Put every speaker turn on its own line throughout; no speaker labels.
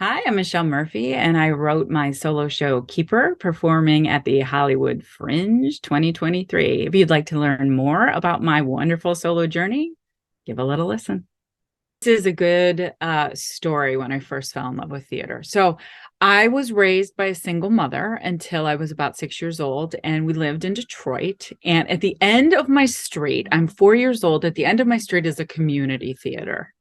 Hi, I'm Michelle Murphy, and I wrote my solo show Keeper, performing at the Hollywood Fringe 2023. If you'd like to learn more about my wonderful solo journey, give a little listen. This is a good story when I first fell in love with theater. So I was raised by a single mother until I was about 6 years old, and we lived in Detroit. And at the end of my street, I'm 4 years old, at the end of my street is a community theater.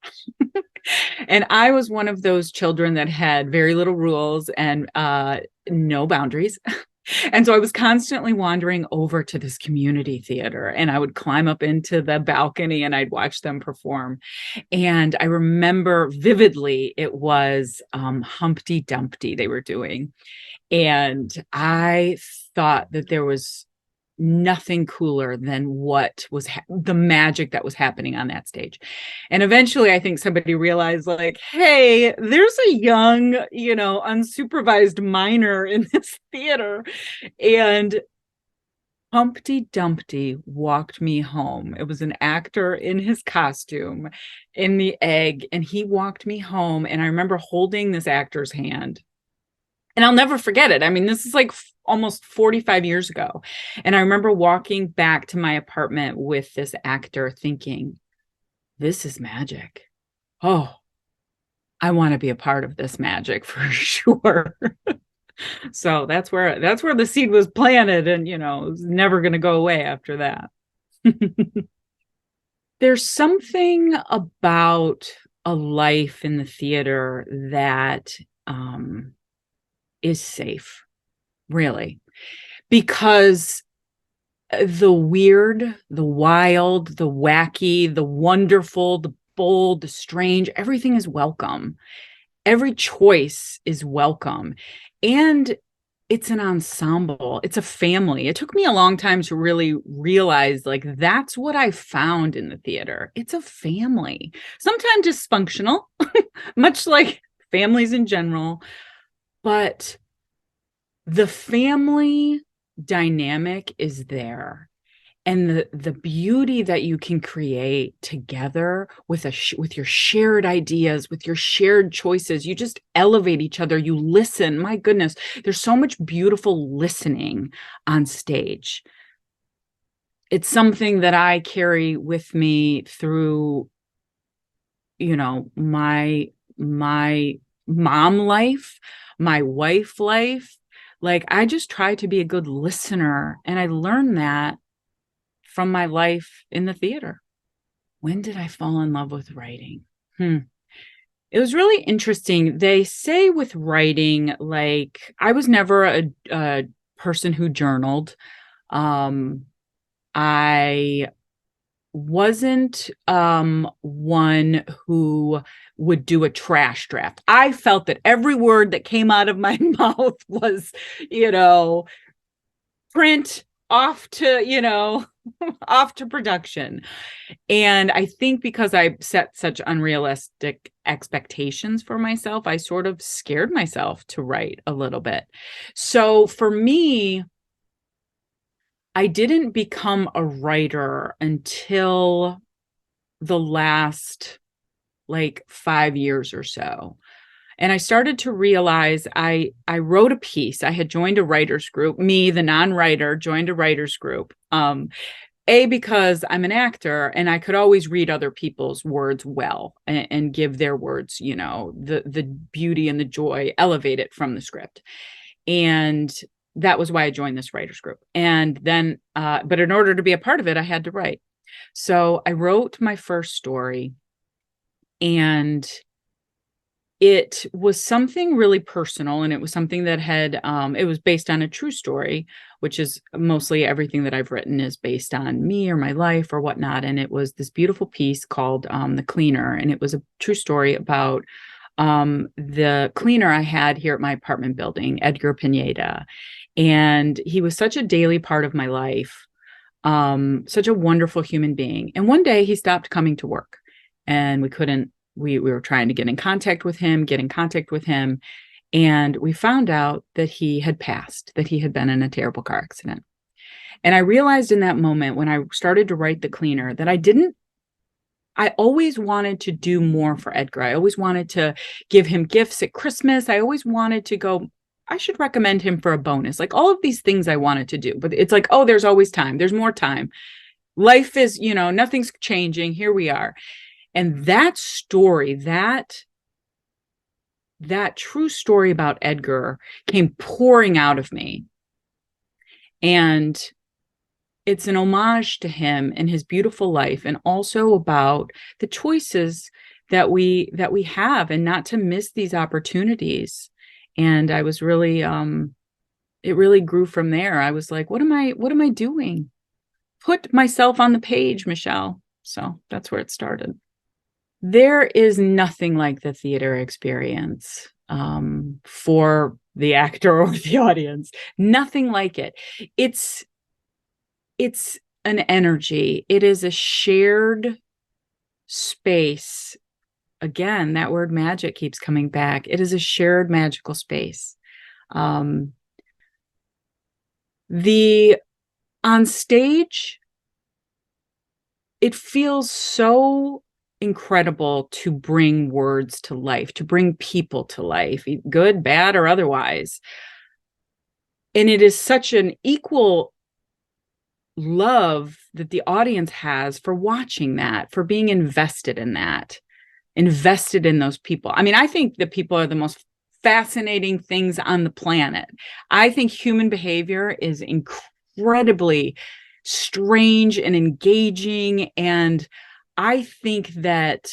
And I was one of those children that had very little rules and no boundaries. And so I was constantly wandering over to this community theater, and I would climb up into the balcony and I'd watch them perform. And I remember vividly it was Humpty Dumpty they were doing. And I thought that there was nothing cooler than what was the magic that was happening on that stage. And eventually I think somebody realized, like, hey, there's a young, unsupervised minor in this theater. And Humpty Dumpty walked me home. It was an actor in his costume in the egg, and he walked me home. And I remember holding this actor's hand, and I'll never forget it. I mean, this is like almost 45 years ago. And I remember walking back to my apartment with this actor thinking, this is magic. Oh, I want to be a part of this magic for sure. So that's where the seed was planted, and it was never going to go away after that. There's something about a life in the theater that is safe, really, because the weird, the wild, the wacky, the wonderful, the bold, the strange, everything is welcome. Every choice is welcome. And it's an ensemble, it's a family. It took me a long time to really realize, like, that's what I found in the theater. It's a family, sometimes dysfunctional, much like families in general, but the family dynamic is there, and the beauty that you can create together with with your shared ideas, with your shared choices. You just elevate each other, you listen. My goodness, there's so much beautiful listening on stage. It's something that I carry with me through, my mom life, my wife life. Like, I just try to be a good listener, and I learned that from my life in the theater. When did I fall in love with writing? It was really interesting. They say with writing, like, I was never a person who journaled. I wasn't one who would do a trash draft. I felt that every word that came out of my mouth was, you know, print off to, off to production. And I think because I set such unrealistic expectations for myself, I sort of scared myself to write a little bit. So for me, I didn't become a writer until the last like 5 years or so. And I started to realize I wrote a piece. I had joined a writers group. Me, the non-writer, joined a writers group. Because I'm an actor and I could always read other people's words well, and give their words, the beauty and the joy, elevate it from the script. And that was why I joined this writers group. And then, but in order to be a part of it, I had to write. So I wrote my first story, and it was something really personal, and it was something that had it was based on a true story, which is mostly everything that I've written is based on me or my life or whatnot. And it was this beautiful piece called The Cleaner, and it was a true story about the cleaner I had here at my apartment building, Edgar Pineda. And he was such a daily part of my life, such a wonderful human being. And one day he stopped coming to work, and we were trying to get in contact with him, and we found out that he had passed, that he had been in a terrible car accident. And I realized in that moment when I started to write The Cleaner that I didn't I always wanted to do more for Edgar. I always wanted to give him gifts at Christmas. I always wanted to go, I should recommend him for a bonus. Like all of these things I wanted to do, but it's like, oh, there's always time. There's more time. Life is, nothing's changing. Here we are. And that story, that true story about Edgar came pouring out of me. And it's an homage to him and his beautiful life, and also about the choices that we have, and not to miss these opportunities. And I was really, it really grew from there. I was like, what am I doing? Put myself on the page, Michelle. So that's where it started. There is nothing like the theater experience for the actor or the audience. Nothing like it. It's an energy. It is a shared space. Again, that word magic keeps coming back. It is a shared magical space. On stage, it feels so incredible to bring words to life, to bring people to life, good, bad, or otherwise. And it is such an equal love that the audience has for watching that, for being invested in that, invested in those people. I mean, I think that people are the most fascinating things on the planet. I think human behavior is incredibly strange and engaging. And I think that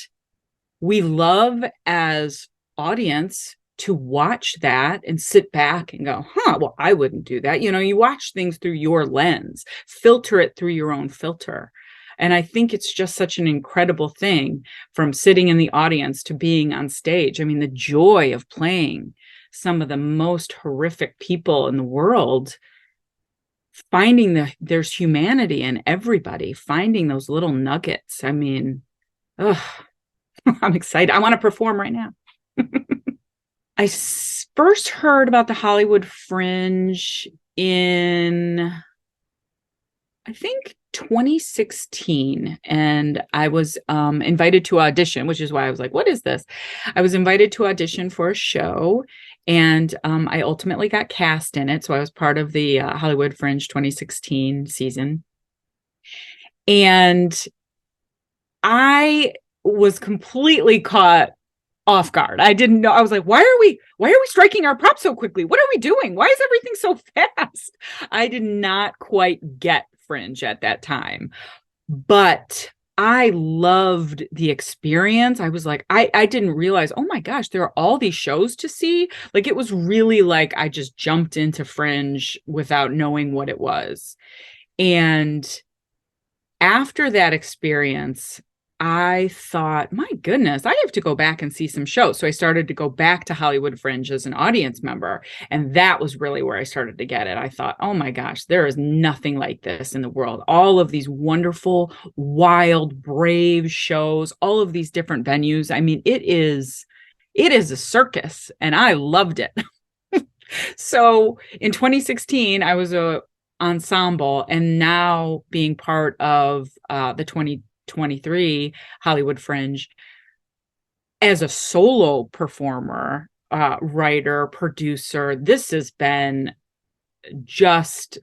we love, as audience, to watch that and sit back and go, well, I wouldn't do that. You watch things through your lens, filter it through your own filter. And I think it's just such an incredible thing, from sitting in the audience to being on stage. I mean, the joy of playing some of the most horrific people in the world, finding there's humanity in everybody, finding those little nuggets. I mean, I'm excited. I want to perform right now. I first heard about the Hollywood Fringe in, I think, 2016, and I was invited to audition, which is why I was like, what is this? I was invited to audition for a show, and I ultimately got cast in it. So I was part of the Hollywood Fringe 2016 season. And I was completely caught off guard. I didn't know. I was like, why are we striking our props so quickly? What are we doing? Why is everything so fast? I did not quite get Fringe at that time, but I loved the experience. I was like, I didn't realize, oh my gosh, there are all these shows to see. Like, it was really like I just jumped into Fringe without knowing what it was. And after that experience, I thought, my goodness, I have to go back and see some shows. So I started to go back to Hollywood Fringe as an audience member. And that was really where I started to get it. I thought, oh my gosh, there is nothing like this in the world. All of these wonderful, wild, brave shows, all of these different venues. I mean, it is a circus, and I loved it. So in 2016, I was a ensemble, and now being part of the 2023 Hollywood Fringe as a solo performer, writer, producer, this has been just,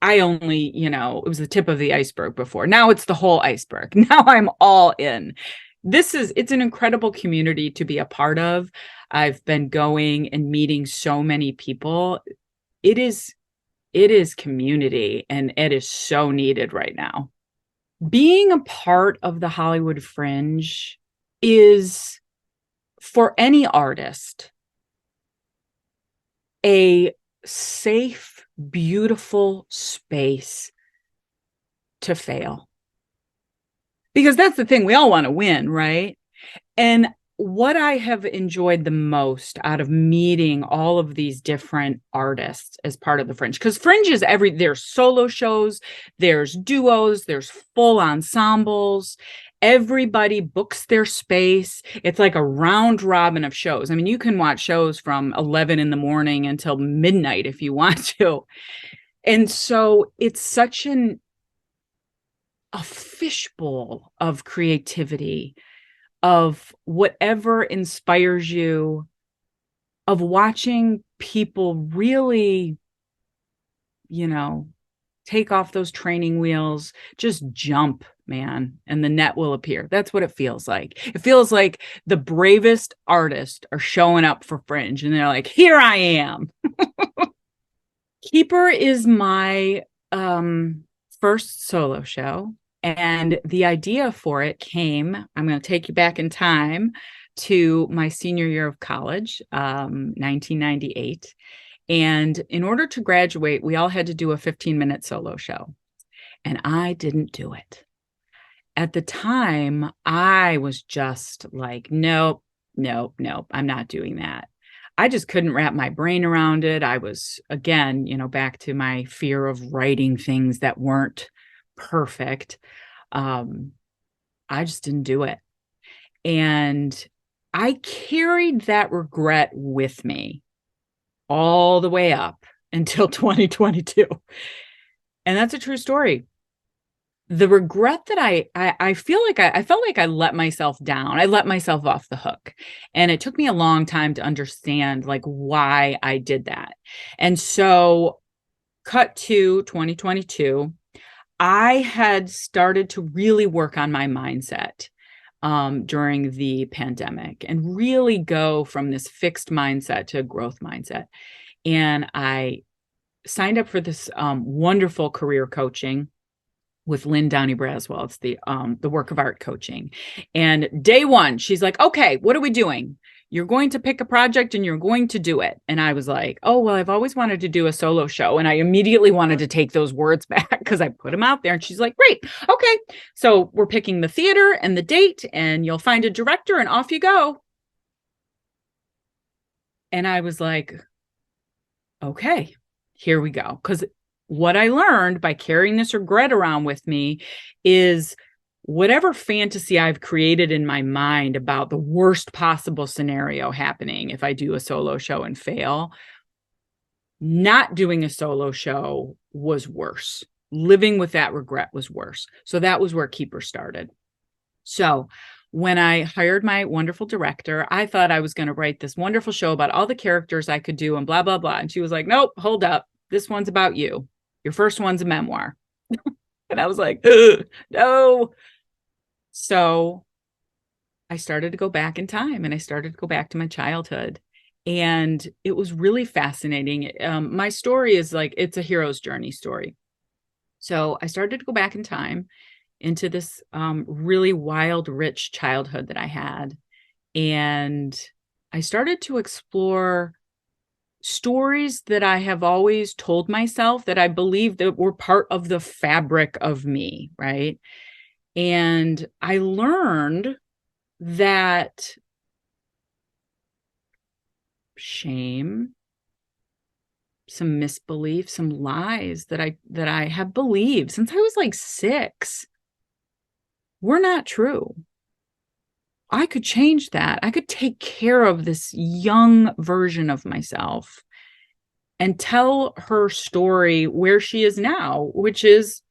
I only, it was the tip of the iceberg before. Now it's the whole iceberg. Now I'm all in. It's an incredible community to be a part of. I've been going and meeting so many people. It is community, and it is so needed right now. Being a part of the Hollywood Fringe is, for any artist, a safe, beautiful space to fail. Because that's the thing, we all want to win, right? And what I have enjoyed the most out of meeting all of these different artists as part of the Fringe, because Fringe is there's solo shows, there's duos, there's full ensembles. Everybody books their space. It's like a round robin of shows. I mean, you can watch shows from 11 in the morning until midnight if you want to. And so it's such an a fishbowl of creativity, of whatever inspires you, of watching people really, you know, take off those training wheels, just jump, man, and the net will appear. That's what it feels like. It feels like the bravest artists are showing up for Fringe and they're like, here I am. Keeper is my first solo show. And the idea for it came, I'm going to take you back in time to my senior year of college, 1998. And in order to graduate, we all had to do a 15-minute solo show. And I didn't do it. At the time, I was just like, nope, nope, nope, I'm not doing that. I just couldn't wrap my brain around it. I was, again, back to my fear of writing things that weren't perfect. I just didn't do it. And I carried that regret with me all the way up until 2022. And that's a true story. The regret that I feel like I felt like I let myself down. I let myself off the hook. And it took me a long time to understand like why I did that. And so cut to 2022, I had started to really work on my mindset during the pandemic and really go from this fixed mindset to a growth mindset. And I signed up for this wonderful career coaching with Lynn Downey Braswell. It's the work of art coaching. And day one, she's like, okay, what are we doing? You're going to pick a project and you're going to do it. And I was like, oh, well, I've always wanted to do a solo show. And I immediately wanted to take those words back because I put them out there. And she's like, great. Okay. So we're picking the theater and the date and you'll find a director and off you go. And I was like, okay, here we go. Because what I learned by carrying this regret around with me is whatever fantasy I've created in my mind about the worst possible scenario happening if I do a solo show and fail, not doing a solo show was worse. Living with that regret was worse. So that was where Keeper started. So when I hired my wonderful director, I thought I was going to write this wonderful show about all the characters I could do and blah, blah, blah. And she was like, nope, hold up. This one's about you. Your first one's a memoir. And I was like, no. So I started to go back in time and I started to go back to my childhood. And it was really fascinating. My story is like, it's a hero's journey story. So I started to go back in time into this really wild, rich childhood that I had. And I started to explore stories that I have always told myself that I believe that were part of the fabric of me, right? And I learned that shame, some misbelief, some lies that I have believed since I was like 6 were not true. I could change that. I could take care of this young version of myself and tell her story where she is now, which is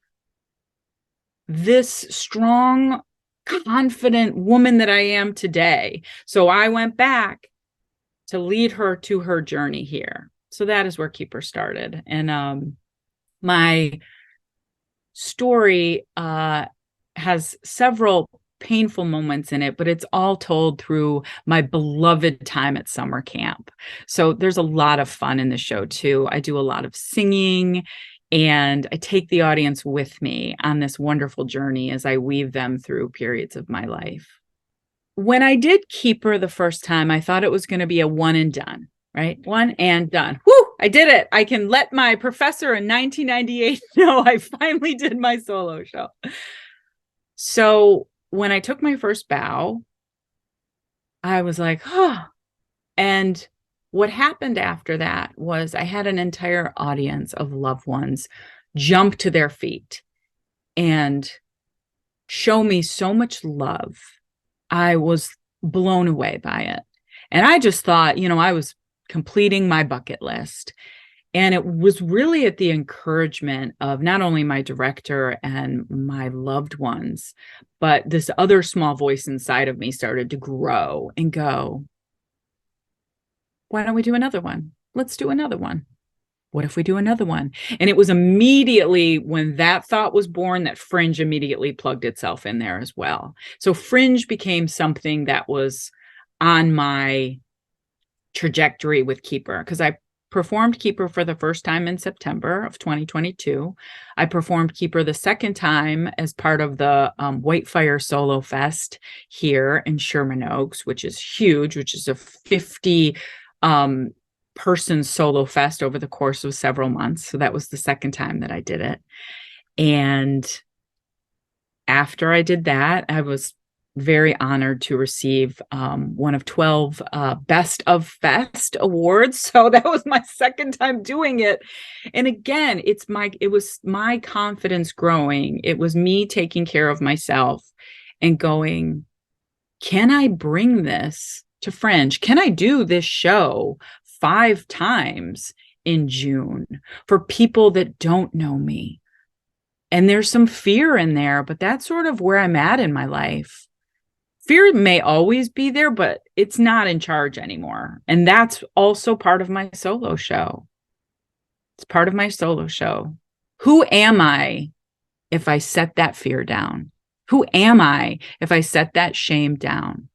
this strong, confident woman that I am today. So I went back to lead her to her journey here. So that is where Keeper started. And my story has several painful moments in it, but it's all told through my beloved time at summer camp. So there's a lot of fun in the show too. I do a lot of singing and I take the audience with me on this wonderful journey as I weave them through periods of my life. When I did Keeper the first time, I thought it was going to be a one and done, right? One and done. Whoo, I did it. I can let my professor in 1998 know I finally did my solo show. So when I took my first bow, I was like, oh. And what happened after that was I had an entire audience of loved ones jump to their feet and show me so much love. I was blown away by it. And I just thought, I was completing my bucket list. And it was really at the encouragement of not only my director and my loved ones, but this other small voice inside of me started to grow and go, why don't we do another one? Let's do another one. What if we do another one? And it was immediately when that thought was born that Fringe immediately plugged itself in there as well. So Fringe became something that was on my trajectory with Keeper, because I performed Keeper for the first time in September of 2022. I performed Keeper the second time as part of the Whitefire Solo Fest here in Sherman Oaks, which is huge, which is a 50 person solo fest over the course of several months. So that was the second time that I did it. And after I did that, I was very honored to receive one of 12 Best of Fest awards. So that was my second time doing it. And again, it was my confidence growing. It was me taking care of myself and going, can I bring this to Fringe? Can I do this show 5 times in June for people that don't know me? And there's some fear in there, but that's sort of where I'm at in my life. Fear may always be there, but it's not in charge anymore. And that's also part of my solo show. It's part of my solo show. Who am I if I set that fear down? Who am I if I set that shame down?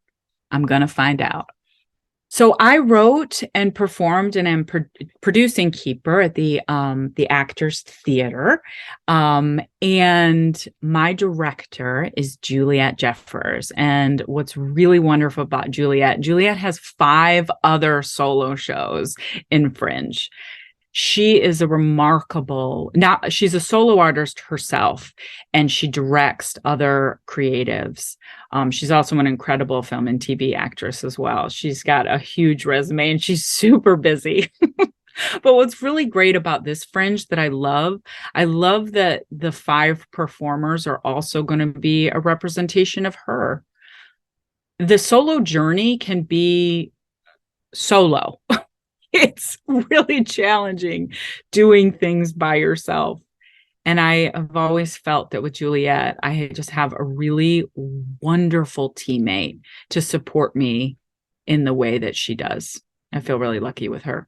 I'm going to find out. So I wrote and performed, and I'm producing Keeper at the Actors Theater. And my director is Juliette Jeffers. And what's really wonderful about Juliette has 5 other solo shows in Fringe. She is a remarkable, she's a solo artist herself, and she directs other creatives. She's also an incredible film and TV actress as well. She's got a huge resume and she's super busy. But what's really great about this Fringe that I love that the 5 performers are also going to be a representation of her. The solo journey can be solo. It's really challenging doing things by yourself. And I have always felt that with Juliette, I just have a really wonderful teammate to support me in the way that she does. I feel really lucky with her.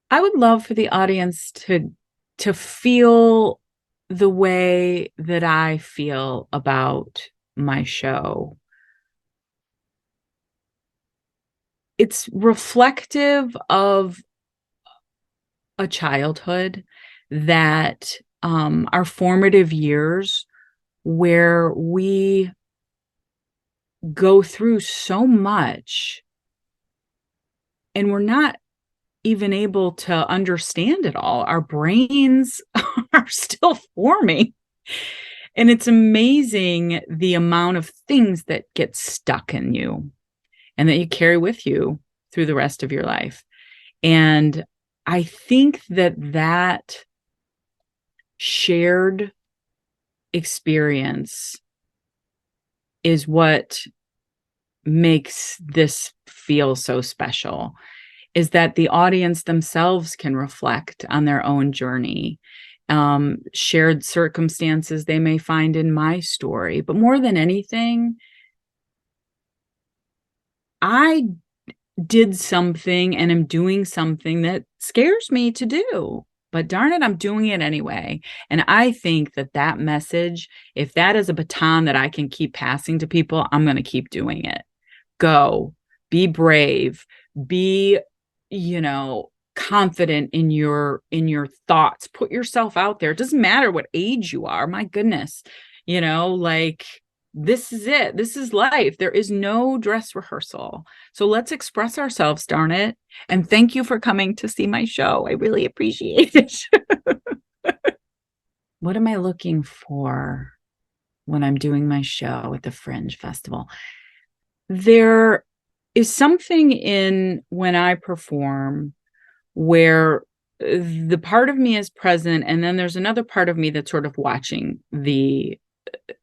I would love for the audience to feel the way that I feel about my show. It's reflective of a childhood that our formative years, where we go through so much and we're not even able to understand it all. Our brains are still forming. And it's amazing the amount of things that get stuck in you and that you carry with you through the rest of your life. And I think that shared experience is what makes this feel so special, is that the audience themselves can reflect on their own journey, shared circumstances they may find in my story. But more than anything, I did something and am doing something that scares me to do, but darn it, I'm doing it anyway. And I think that message, if that is a baton that I can keep passing to people, I'm going to keep doing it. Go, be brave, be, confident in your thoughts, put yourself out there. It doesn't matter what age you are. My goodness, this is it. This is life. There is no dress rehearsal. So let's express ourselves, darn it. And thank you for coming to see my show. I really appreciate it. What am I looking for when I'm doing my show at the Fringe Festival? There is something in when I perform where the part of me is present, and then there's another part of me that's sort of watching the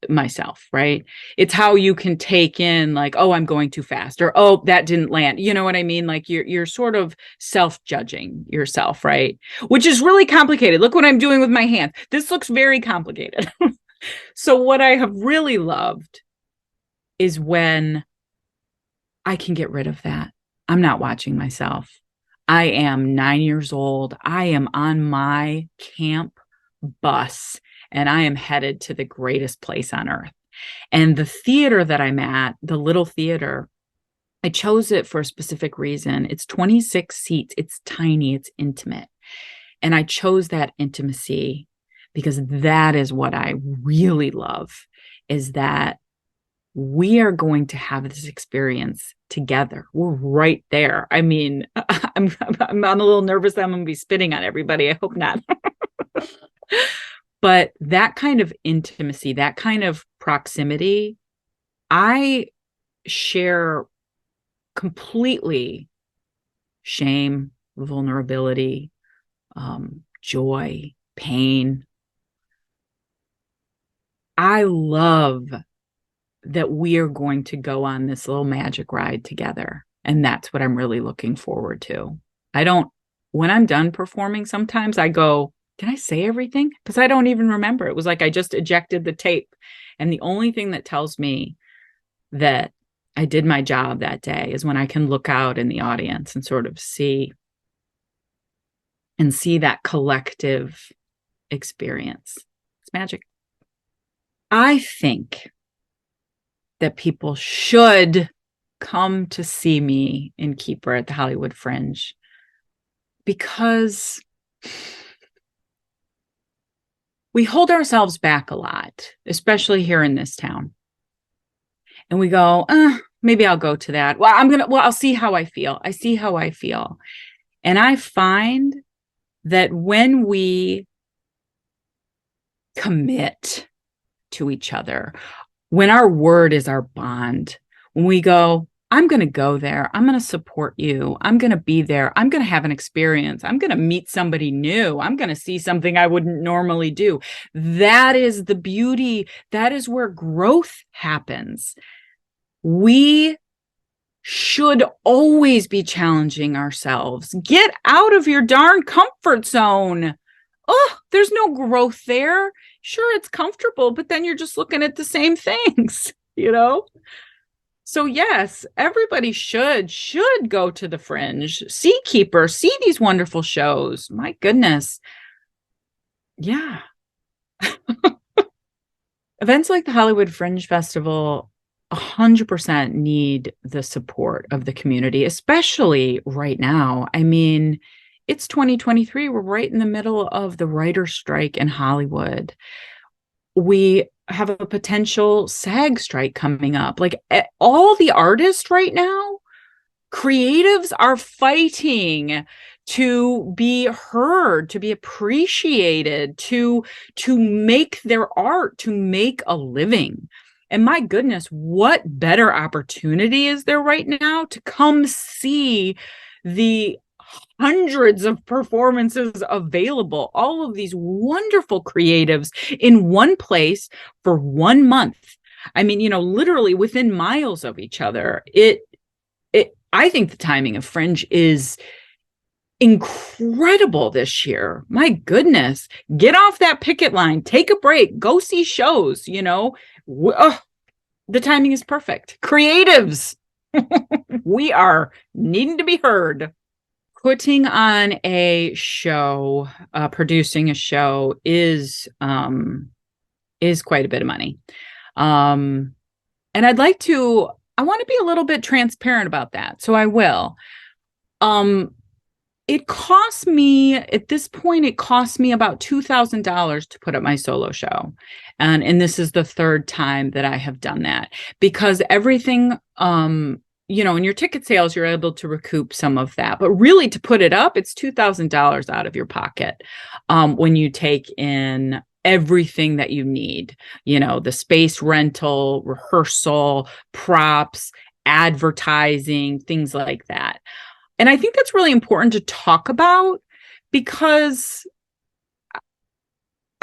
myself, right? It's how you can take in like, oh, I'm going too fast, or oh, that didn't land. You know what I mean? Like you're sort of self-judging yourself, right? Which is really complicated. Look what I'm doing with my hands. This looks very complicated. So what I have really loved is when I can get rid of that. I'm not watching myself. I am 9 years old. I am on my camp bus and I am headed to the greatest place on earth. And the theater that I'm at, the little theater, I chose it for a specific reason. It's 26 seats. It's tiny. It's intimate. And I chose that intimacy because that is what I really love, is that we are going to have this experience together. We're right there. I mean, I'm a little nervous that I'm going to be spitting on everybody. I hope not. But that kind of intimacy, that kind of proximity, I share completely shame, vulnerability, joy, pain. I love that we are going to go on this little magic ride together. And that's what I'm really looking forward to. When I'm done performing, sometimes I go, did I say everything? Because I don't even remember. It was like I just ejected the tape. And the only thing that tells me that I did my job that day is when I can look out in the audience and sort of see that collective experience. It's magic. I think that people should come to see me in Keeper at the Hollywood Fringe because we hold ourselves back a lot, especially here in this town. And we go, maybe I'll go to that. I'll see how I feel. I see how I feel. And I find that when we commit to each other, when our word is our bond, when we go, I'm going to go there. I'm going to support you. I'm going to be there. I'm going to have an experience. I'm going to meet somebody new. I'm going to see something I wouldn't normally do. That is the beauty. That is where growth happens. We should always be challenging ourselves. Get out of your darn comfort zone. Oh, there's no growth there. Sure, it's comfortable, but then you're just looking at the same things, you know? So yes, everybody should go to the Fringe, see Keeper, see these wonderful shows. My goodness. Yeah. Events like the Hollywood Fringe Festival 100% need the support of the community, especially right now. I mean, it's 2023. We're right in the middle of the writer's strike in Hollywood. We have a potential SAG strike coming up. Like all the artists right now, creatives are fighting to be heard, to be appreciated, to make their art, to make a living. And my goodness, what better opportunity is there right now to come see the hundreds of performances available, all of these wonderful creatives in one place for 1 month. I mean, literally within miles of each other. I think the timing of Fringe is incredible this year. My goodness, get off that picket line, take a break, go see shows, the timing is perfect. Creatives, we are needing to be heard. Putting on a show, producing a show is quite a bit of money. And I want to be a little bit transparent about that. So I will. It cost me, at this point, about $2,000 to put up my solo show. And this is the third time that I have done that because everything, in your ticket sales, you're able to recoup some of that. But really to put it up, it's $2,000 out of your pocket when you take in everything that you need, the space rental, rehearsal, props, advertising, things like that. And I think that's really important to talk about because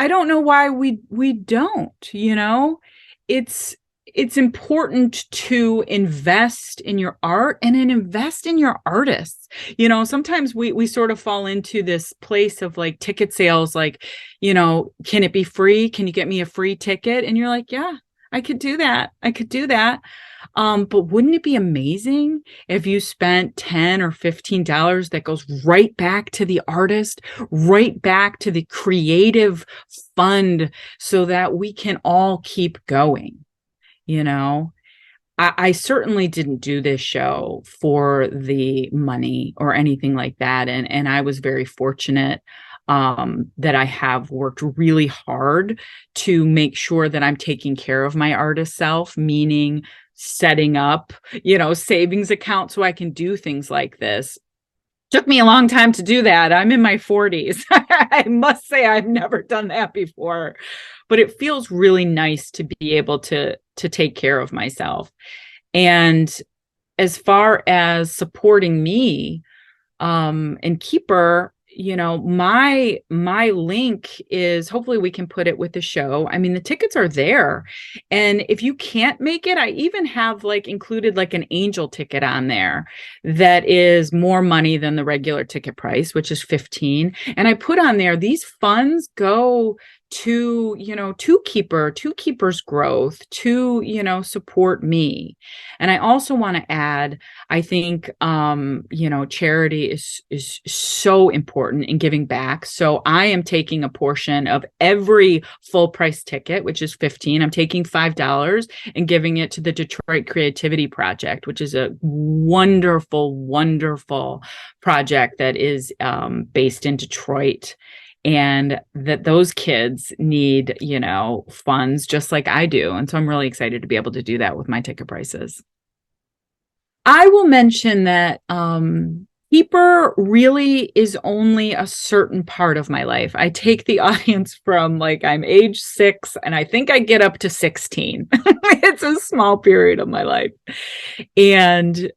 I don't know why we don't, you know? It's it's important to invest in your art and then invest in your artists. You know, sometimes we sort of fall into this place of like ticket sales, like, you know, can it be free? Can you get me a free ticket? And you're like, yeah, I could do that. I could do that. But wouldn't it be amazing if you spent 10 or $15 that goes right back to the artist, right back to the creative fund so that we can all keep going, you know? I certainly didn't do this show for the money or anything like that. And I was very fortunate that I have worked really hard to make sure that I'm taking care of my artist self, meaning setting up, you know, savings account so I can do things like this. Took me a long time to do that. I'm in my 40s. I must say I've never done that before, but it feels really nice to be able to take care of myself. And as far as supporting me, and Keeper, you know, my link is, hopefully we can put it with the show. I mean, the tickets are there. And if you can't make it, I even have like included like an angel ticket on there that is more money than the regular ticket price, which is 15. And I put on there, these funds go to, you know, to Keeper's growth, to, you know, support me. And I also want to add, I think, you know, charity is so important in giving back. So I am taking a portion of every full price ticket, which is 15. I'm taking $5 and giving it to the Detroit Creativity Project, which is a wonderful, wonderful project that is based in Detroit. And that those kids need, you know, funds just like I do. And so I'm really excited to be able to do that with my ticket prices. I will mention that Keeper really is only a certain part of my life. I take the audience from like I'm age 6 and I think I get up to 16. It's a small period of my life. And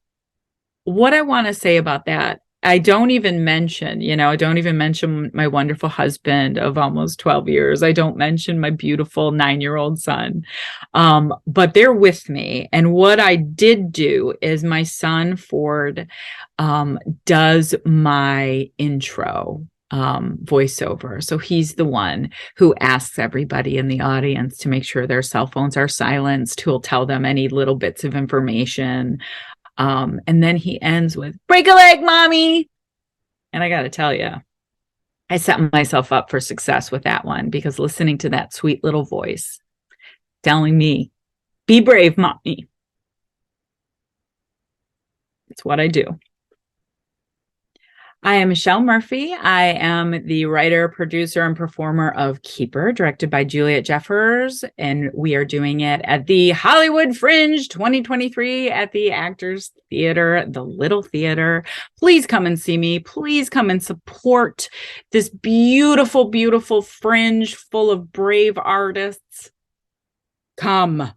what I want to say about that, I don't even mention, you know, I don't even mention my wonderful husband of almost 12 years. I don't mention my beautiful 9-year-old son. But they're with me. And what I did do is my son, Ford, does my intro voiceover. So he's the one who asks everybody in the audience to make sure their cell phones are silenced, who'll tell them any little bits of information. And then he ends with, break a leg, mommy. And I got to tell you, I set myself up for success with that one, because listening to that sweet little voice telling me, be brave, mommy. It's what I do. I am Michelle Murphy. I am the writer, producer, and performer of Keeper, directed by Juliette Jeffers. And we are doing it at the Hollywood Fringe 2023 at the Actors Theater, the Little Theater. Please come and see me. Please come and support this beautiful, beautiful Fringe full of brave artists. Come.